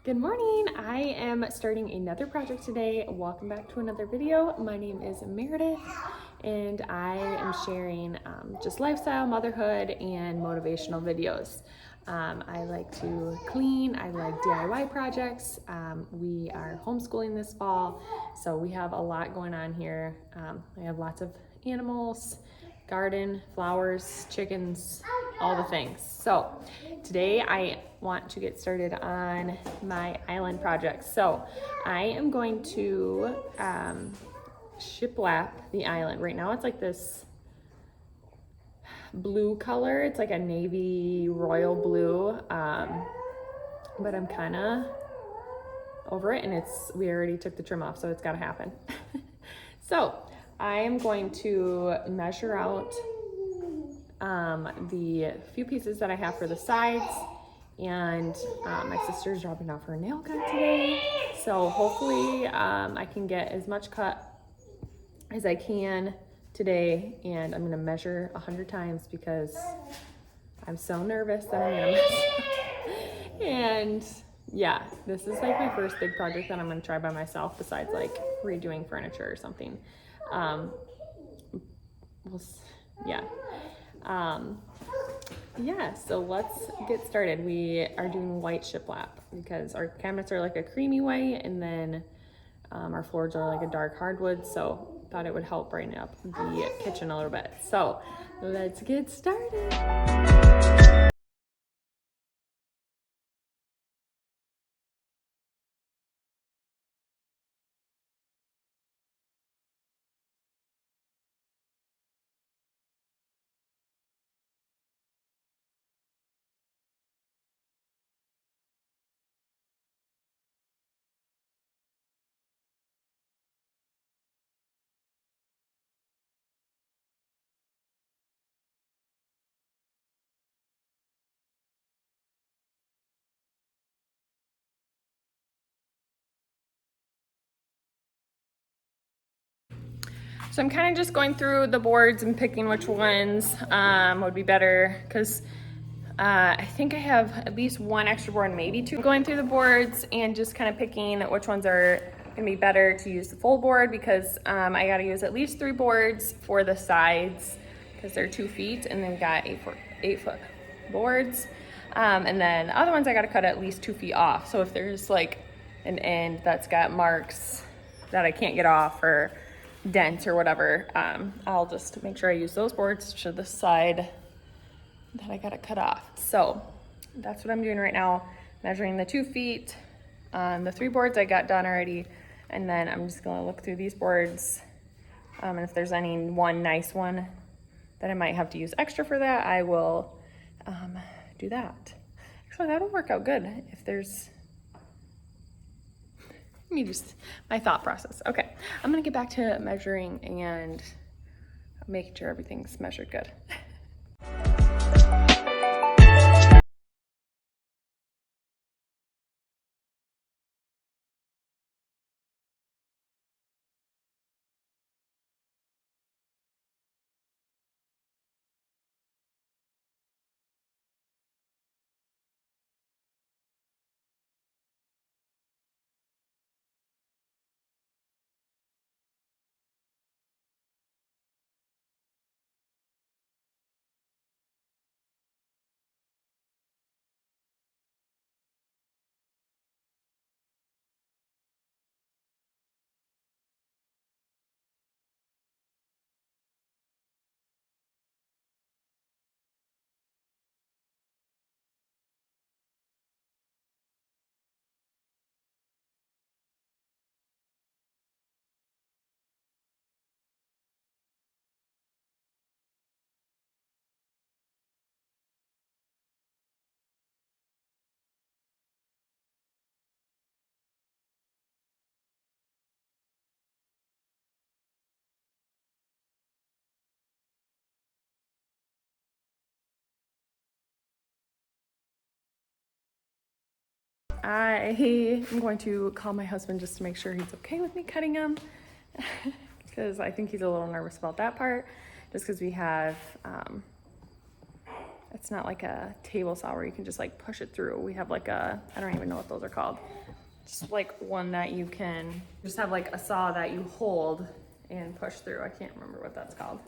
Good morning. I am starting another project today. Welcome back to another video. My name is Meredith and I am sharing just lifestyle, motherhood, and motivational videos. I like to clean, I like DIY projects. We are homeschooling this fall, so we have a lot going on here. I have lots of animals, garden, flowers, chickens, all the things. So today I want to get started on my island project. So I am going to shiplap the island. Right now it's like this blue color. It's like a navy royal blue, but I'm kind of over it, and we already took the trim off, so it's got to happen. So I am going to measure out the few pieces that I have for the sides, and my sister's dropping off her nail gun today, so hopefully I can get as much cut as I can today, and I'm gonna measure 100 times because I'm so nervous that I'm gonna mess up. And yeah, this is like my first big project that I'm gonna try by myself, besides like redoing furniture or something. Yeah, so let's get started. We are doing white shiplap because our cabinets are like a creamy white, and then our floors are like a dark hardwood, so thought it would help brighten up the kitchen a little bit. So let's get started. So I'm kind of just going through the boards and picking which ones would be better, because I think I have at least one extra board, maybe two. Going through the boards and just kind of picking which ones are gonna be better to use the full board, because I gotta use at least 3 boards for the sides because they're 2 feet, and then we got 8-foot boards. And then the other ones I gotta cut at least 2 feet off. So if there's like an end that's got marks that I can't get off, or dents or whatever, I'll just make sure I use those boards to the side that I gotta cut off. So that's what I'm doing right now, measuring the 2 feet on the 3 boards I got done already, and then I'm just gonna look through these boards, and if there's any one nice one that I might have to use extra for that, I will do that. Actually, that'll work out good if there's just my thought process. Okay, I'm gonna get back to measuring and making sure everything's measured good. I am going to call my husband just to make sure he's okay with me cutting him, because I think he's a little nervous about that part, just because we have it's not like a table saw where you can just like push it through. We have like a, I don't even know what those are called. Just like one that you can just have like a saw that you hold and push through. I can't remember what that's called.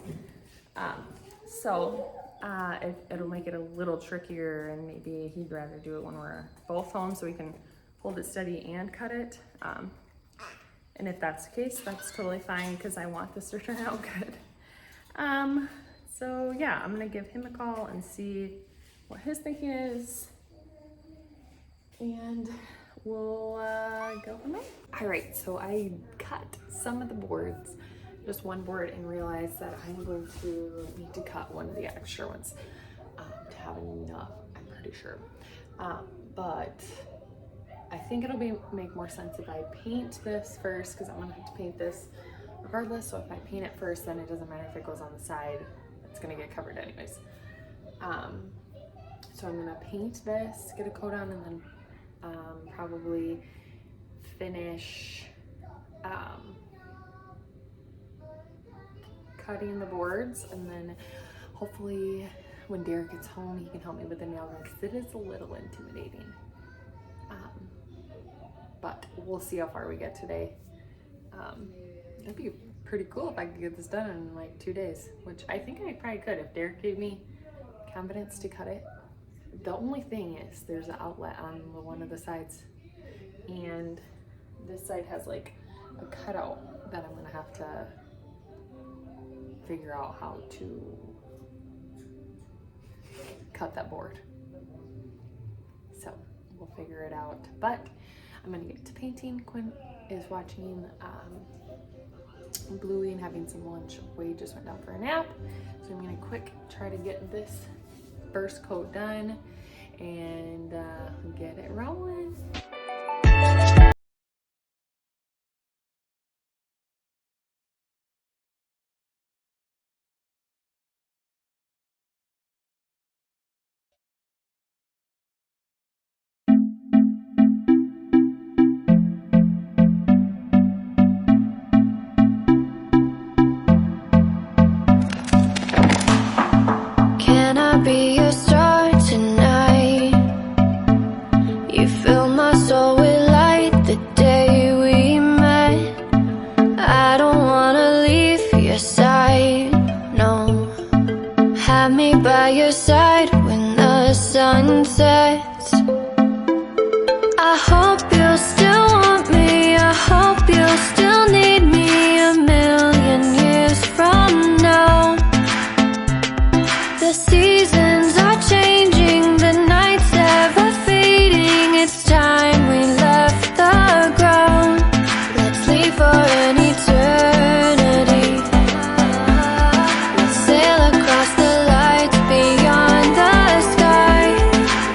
It'll make it a little trickier, and maybe he'd rather do it when we're both home so we can hold it steady and cut it. And if that's the case, that's totally fine because I want this to turn out good. So yeah, I'm gonna give him a call and see what his thinking is, and we'll go from there. All right, so I cut some of the boards, just one board, and realized that I'm going to need to cut one of the extra ones to have enough, I'm pretty sure. But I think it'll make more sense if I paint this first, because I'm gonna have to paint this regardless. So if I paint it first, then it doesn't matter if it goes on the side, it's gonna get covered anyways. So I'm gonna paint this, get a coat on, and then probably finish cutting the boards, and then hopefully when Derek gets home he can help me with the nail gun, because it is a little intimidating. But we'll see how far we get today. That'd be pretty cool if I could get this done in like 2 days, which I think I probably could if Derek gave me confidence to cut it. The only thing is there's an outlet on one of the sides, and this side has like a cutout that I'm gonna have to figure out how to cut that board. So we'll figure it out, but I'm gonna get to painting. Quinn is watching Bluey and having some lunch. Wade just went down for a nap, so I'm gonna quick try to get this first coat done and get it rolling. Be a star tonight. You fill my soul with light the day we met. I don't wanna leave your side, no. Have me by your side when the sun sets. I hope you'll still want me. I hope you'll still need me 1,000,000 years from now. The seasons are changing, the nights ever fading. It's time we left the ground. Let's leave for an eternity. Let's sail across the lights beyond the sky.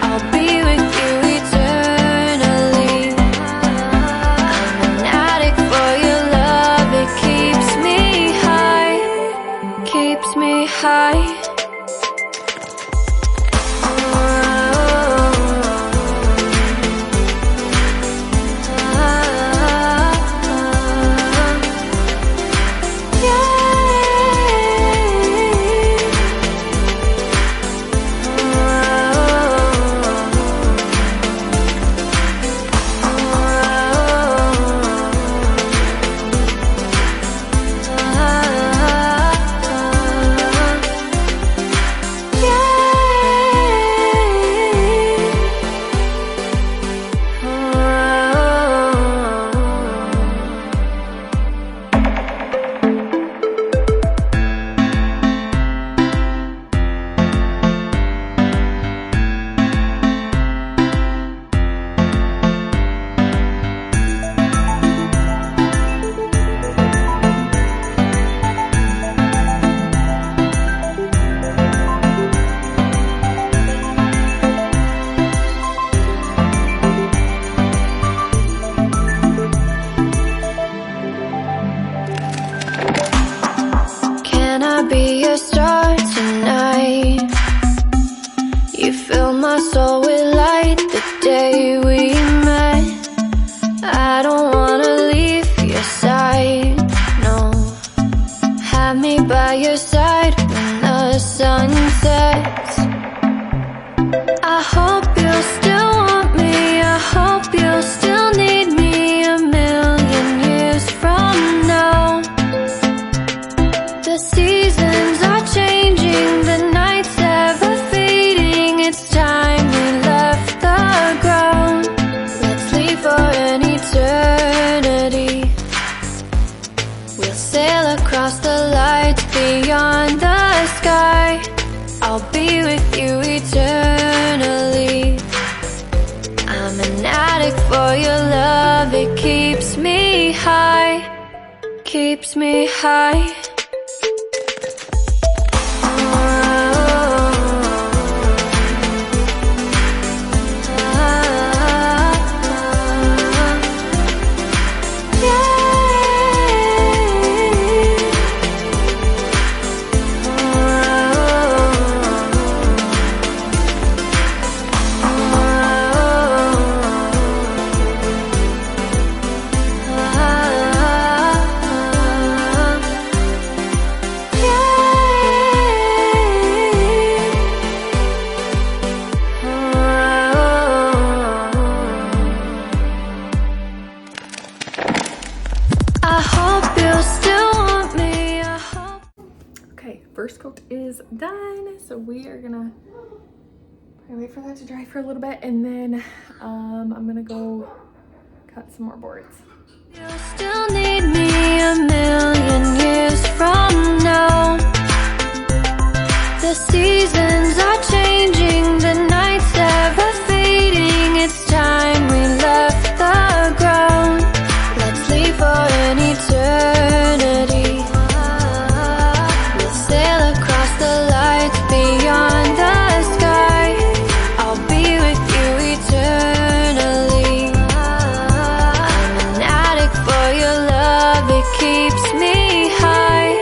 I'll be with you eternally. I'm an addict for your love. It keeps me high, keeps me high. Be a star tonight. You fill my soul with light the day we met. I don't wanna leave your side, no. Have me by your side when the sun sets. sail across the lights beyond the sky. I'll be with you eternally. I'm an addict for your love. It keeps me high, keeps me high. First coat is done, so we are gonna wait for that to dry for a little bit, and then I'm gonna go cut some more boards. You'll still need me a million years from now. The seasons are changing, the nights ever fading. It's time we left the ground. Let's leave for an eternity. Beyond the sky, I'll be with you eternally. I'm an addict for your love, it keeps me high.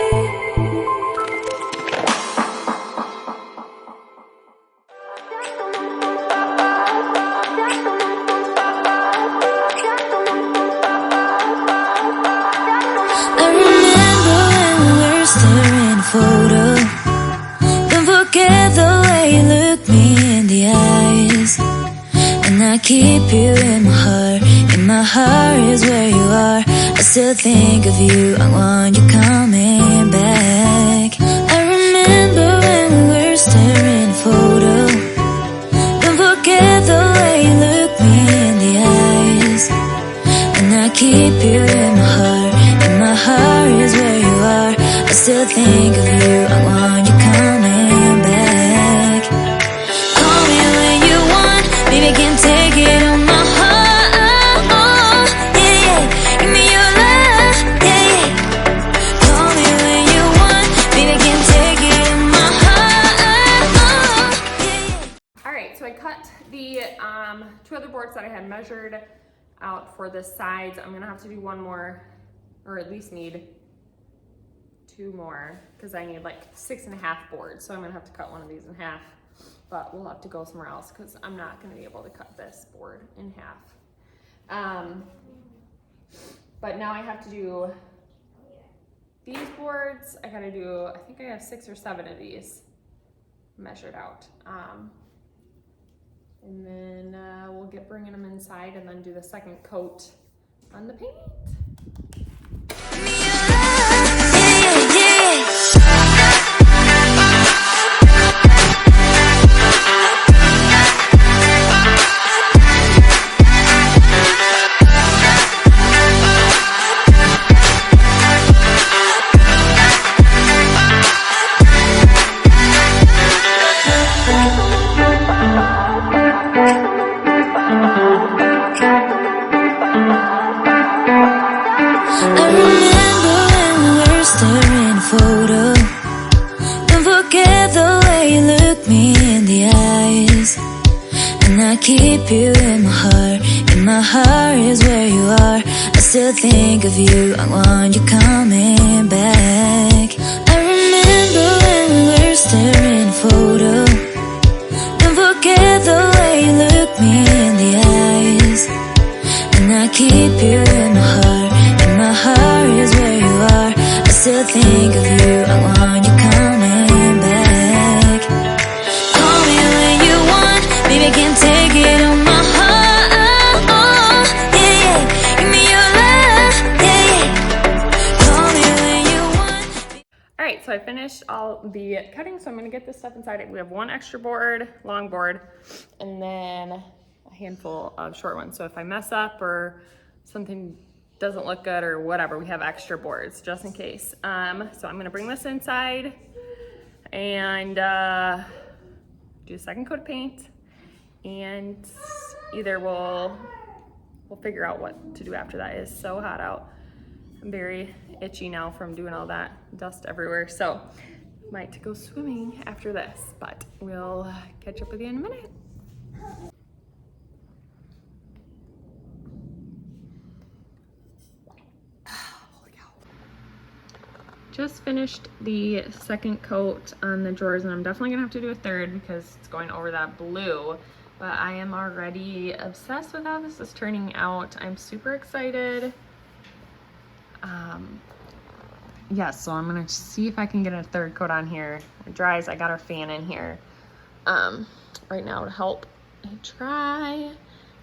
I remember when we were staring photos. Forget the way you look me in the eyes. And I keep you in my heart. In my heart is where you are. I still think of you. I want you coming back. I remember when we were staring photos. Don't forget the way you look me in the eyes. And I keep you in my heart. In my heart is where you are. I still think of you. I want you coming back. Call me when you want, baby, can take it on my heart. Yeah, yeah, give me your love. Yeah, yeah. Call me when you want, baby, can take it on my heart. Yeah, yeah. All right, so I cut the two other boards that I had measured out for the sides. I'm gonna have to do one more, or at least need 2 more, because I need like 6.5 boards, so I'm gonna have to cut one of these in half, but we'll have to go somewhere else because I'm not gonna be able to cut this board in half. But now I have to do these boards. I gotta do, I think I have 6 or 7 of these measured out. And then we'll get bringing them inside and then do the second coat on the paint. Keep you in my heart. In my heart is where you are. I still think of you. I want you coming back. I remember when we were staring photos. Don't forget the way you look me in the eyes. And I keep you in my heart. In my heart is where you are. I still think of you. I want you coming back. Call me when you want, baby, can take it on my heart. Yeah, yeah, give me your love. Yeah, yeah, call me when you want. All right, so I finished all the cutting, so I'm gonna get this stuff inside. We have 1 extra board, long board, and then a handful of short ones. So if I mess up or something doesn't look good or whatever, we have extra boards just in case. So I'm gonna bring this inside and do a second coat of paint, and either we'll figure out what to do after that. It's so hot out. I'm very itchy now from doing all that dust everywhere. So might go swimming after this, but we'll catch up with you in a minute. Just finished the second coat on the drawers, and I'm definitely gonna have to do a third because it's going over that blue, but I am already obsessed with how this is turning out. I'm super excited. Yeah, so I'm gonna see if I can get a third coat on here. It dries. I got our fan in here right now to help it dry.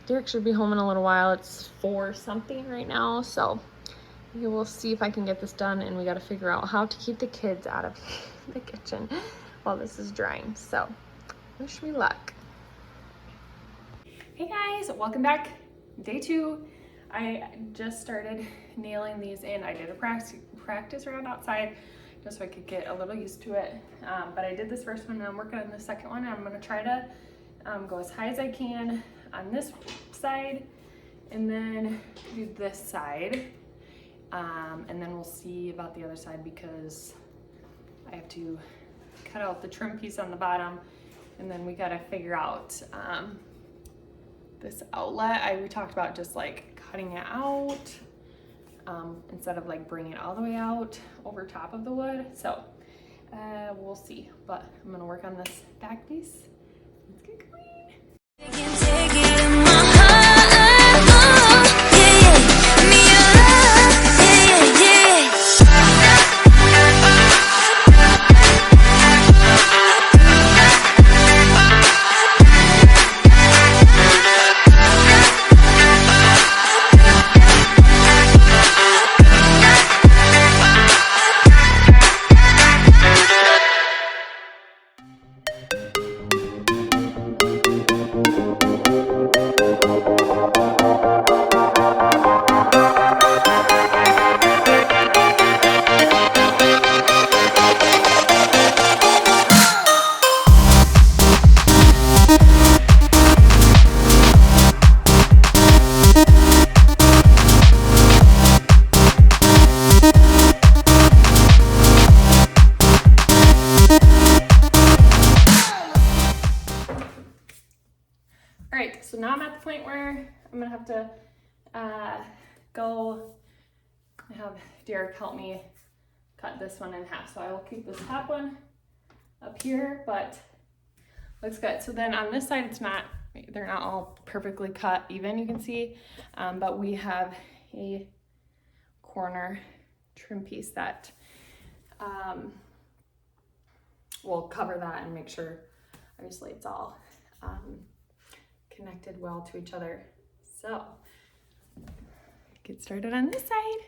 Derek should be home in a little while. It's 4 something right now, so we will see if I can get this done, and we got to figure out how to keep the kids out of the kitchen while this is drying. So wish me luck. Hey guys, welcome back. Day 2. I just started nailing these in. I did a practice round outside just so I could get a little used to it. But I did this first one and I'm working on the second one. I'm gonna try to go as high as I can on this side and then do this side. And then we'll see about the other side because I have to cut out the trim piece on the bottom, and then we gotta figure out this outlet. We talked about just like cutting it out instead of like bringing it all the way out over top of the wood. So we'll see, but I'm gonna work on this back piece. Let's get going. So now I'm at the point where I'm gonna have to go have Derek help me cut this one in half. So I will keep this top one up here, but looks good. So then on this side, they're not all perfectly cut even, you can see, but we have a corner trim piece that will cover that and make sure, obviously, it's all connected well to each other. So get started on this side.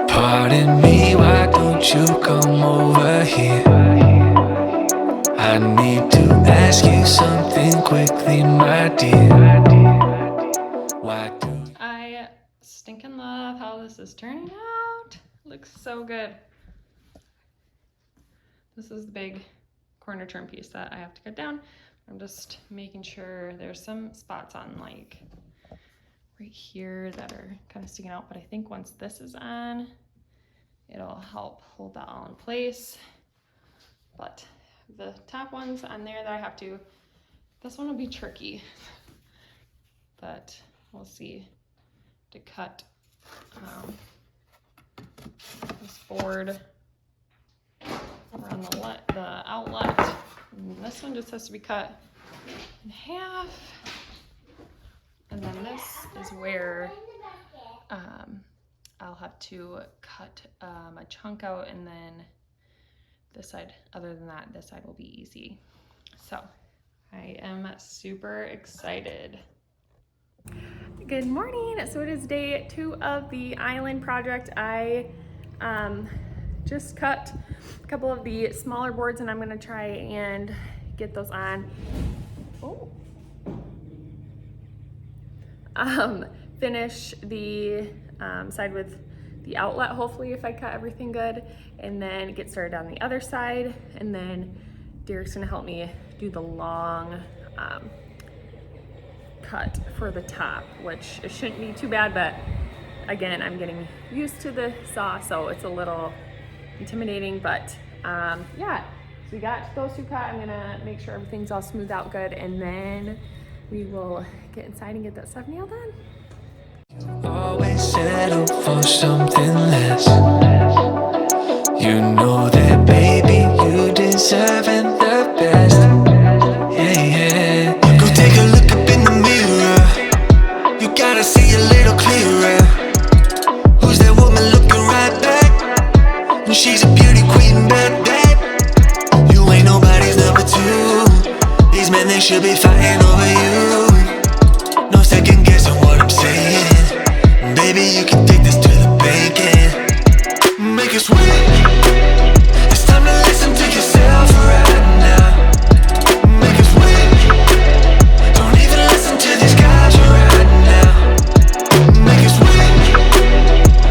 Pardon me, why don't you come over here? I need to ask you something quickly, my dear. Why do I stinking love how this is turning out. Looks so good. This is the big corner trim piece that I have to cut down. I'm just making sure there's some spots on like right here that are kind of sticking out, but I think once this is on, it'll help hold that all in place. But the top ones on there that I have to, this one will be tricky, but we'll see to cut this board around the outlet. And this one just has to be cut in half. And then this is where I'll have to cut a chunk out, and then this side, other than that, this side will be easy. So I am super excited. Good morning. So it is day 2 of the island project. I just cut a couple of the smaller boards, and I'm gonna try and get those on. Oh. Finish the side with the outlet, hopefully, if I cut everything good, and then get started on the other side. And then Derek's gonna help me do the long cut for the top, which it shouldn't be too bad, but again, I'm getting used to the saw, so it's a little intimidating, but yeah, so we got those 2 cut. I'm gonna make sure everything's all smoothed out good, and then we will get inside and get that stuff nailed on. Always settle for something less. You know that, baby, you deserving the best. Yeah, yeah. Go take a look up in the mirror. You gotta see a little clearer. Who's that woman looking right back? And she's a beauty queen, bad, bad. You ain't nobody's number 2. These men, they should be fighting over you. No second guessing what I'm saying. Baby, you can take this to the bank and make it sweet. It's time to listen to yourself right now. Make it sweet. Don't even listen to these guys right now. Make it sweet.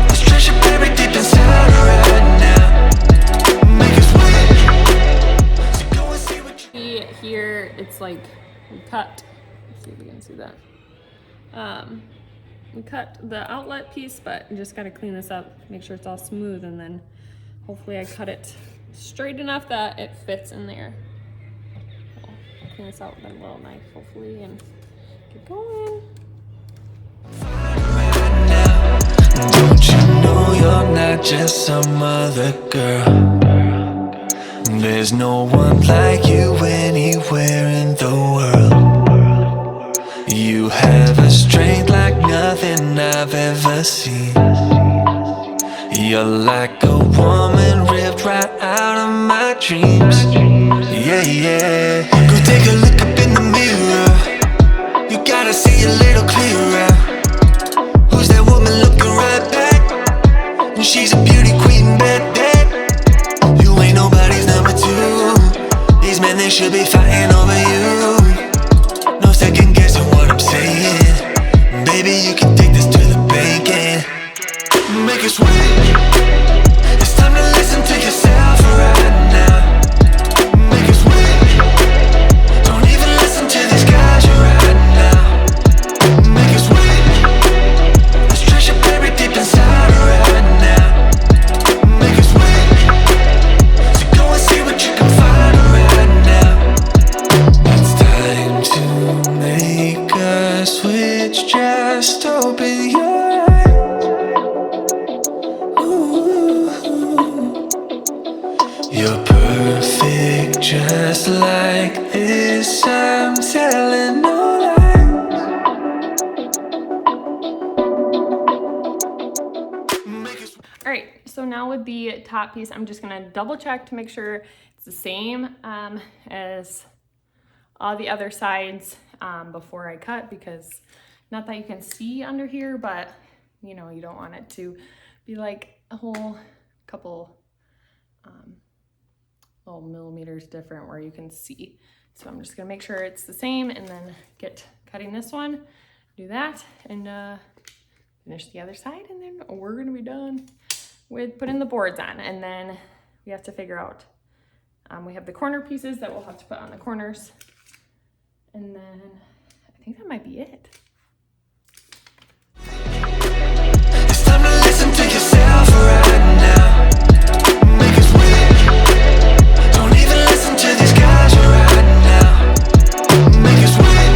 Let's treasure baby deep inside right now. Make it sweet. So go and see what you See here, it's like we cut. Let's see if we can see that. We cut the outlet piece, but just got to clean this up, make sure it's all smooth, and then hopefully I cut it straight enough that it fits in there. I'll clean this out with a little knife, hopefully, and get going. Don't you know you're not just some other girl? There's no one like you anywhere in the world. You have a strength like nothing I've ever seen. You're like a woman ripped right out of my dreams. Yeah, yeah. Go take a look up in the mirror. You gotta see a little clearer. Who's that woman looking right back? And she's a beauty queen, bad, bad. You ain't nobody's number 2. These men, they should be fighting over you. No second guessing what I'm saying. Baby, you can take this to the bank and make it sweet. It's time to listen to yourself right now. Make it sweet. Don't even listen to these guys right now. Make it sweet. Let's treasure baby deep inside right now. Make it sweet. So go and see what you can find right now. It's time to make a switch. Just open your eyes. Ooh. You're perfect just like this. I'm telling no lies. All right, so now with the top piece, I'm just gonna double check to make sure it's the same as all the other sides before I cut, because not that you can see under here, but you know, you don't want it to be like a whole couple little millimeters different where you can see. So I'm just gonna make sure it's the same and then get cutting this one, do that, and finish the other side, and then we're gonna be done with putting the boards on. And then we have to figure out, we have the corner pieces that we'll have to put on the corners, and then I think that might be it. It's time to listen to yourself right now. Make it sweet. Don't even listen to these guys right now. Make it sweet.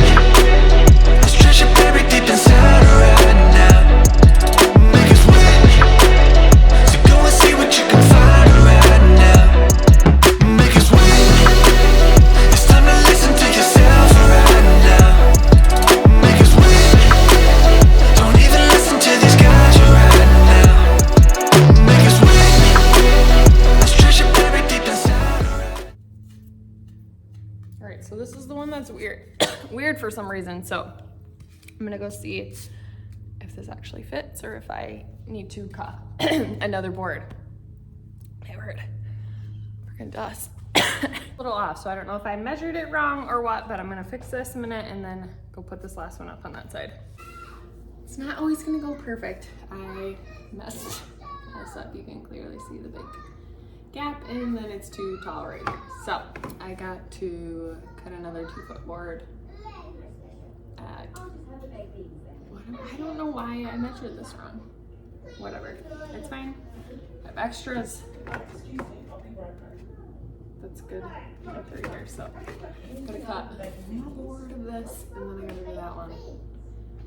Let's treasure baby deep inside right now. Make it sweet. So is the one that's weird, weird for some reason. So I'm gonna go see if this actually fits or if I need to cut another board. I heard freaking dust. A little off, so I don't know if I measured it wrong or what, but I'm gonna fix this in a minute and then go put this last one up on that side. It's not always gonna go perfect. I messed up. You can clearly see the big gap, and then it's too tall right here. So I got to cut another 2-foot board at, I don't know why I measured this wrong. Whatever, it's fine. I have extras. That's good right here. So I'm gonna cut one board of this, and then I gotta do that one.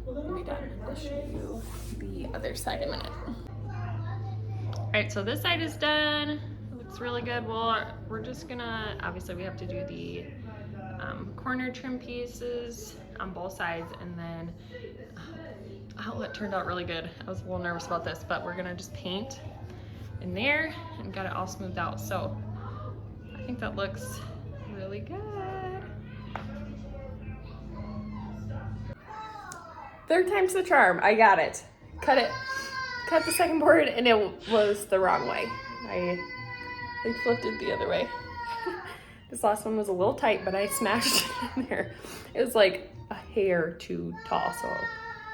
And be done. I'll show you the other side in a minute. All right, so this side is done. It looks really good. Well, we're just gonna, obviously we have to do the corner trim pieces on both sides, and then outlet turned out really good. I was a little nervous about this, but we're gonna just paint in there and got it all smoothed out. So I think that looks really good. Third time's the charm. I got it. Cut the second board, and it was the wrong way. I flipped it the other way. This last one was a little tight, but I smashed it in there. It was like a hair too tall, so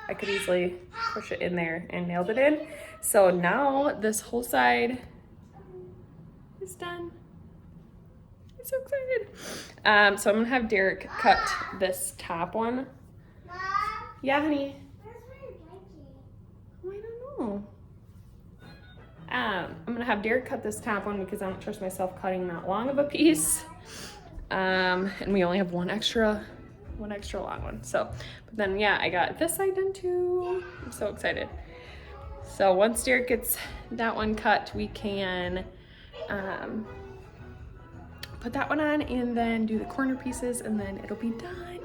I could easily push it in there and nailed it in. So now this whole side is done. I'm so excited. So I'm gonna have Derek cut this top one. Yeah, honey. Oh, I don't know. I'm gonna have Derek cut this top one because I don't trust myself cutting that long of a piece. And we only have one extra long one. So, but then yeah, I got this side done too. I'm so excited. So once Derek gets that one cut, we can put that one on and then do the corner pieces, and then it'll be done.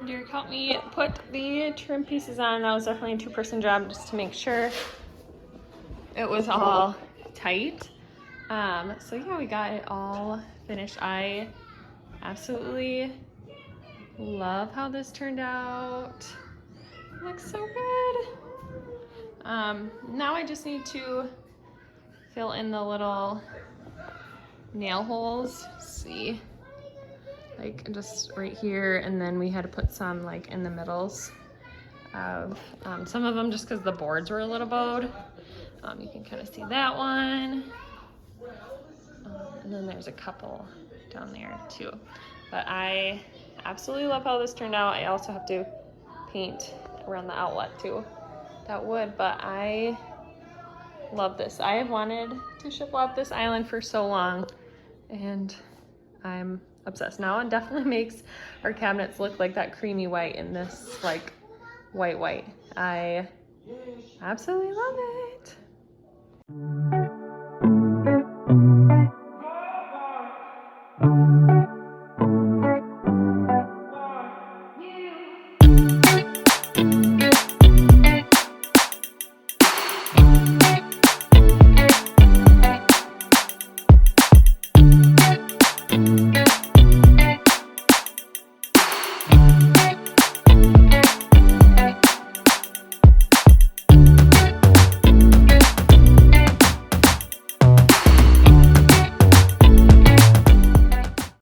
Derek helped me put the trim pieces on. That was definitely a two-person job just to make sure it was all tight. So yeah, we got it all finished. I absolutely love how this turned out. It looks so good. Now I just need to fill in the little nail holes. See, like just right here, and then we had to put some like in the middles of some of them just because the boards were a little bowed. You can kind of see that one, and then there's a couple down there too. But I absolutely love how this turned out. I also have to paint around the outlet too, that wood, but I love this. I have wanted to shiplap this island for so long, and I'm obsessed. Now it definitely makes our cabinets look like that creamy white in this like white. I absolutely love it.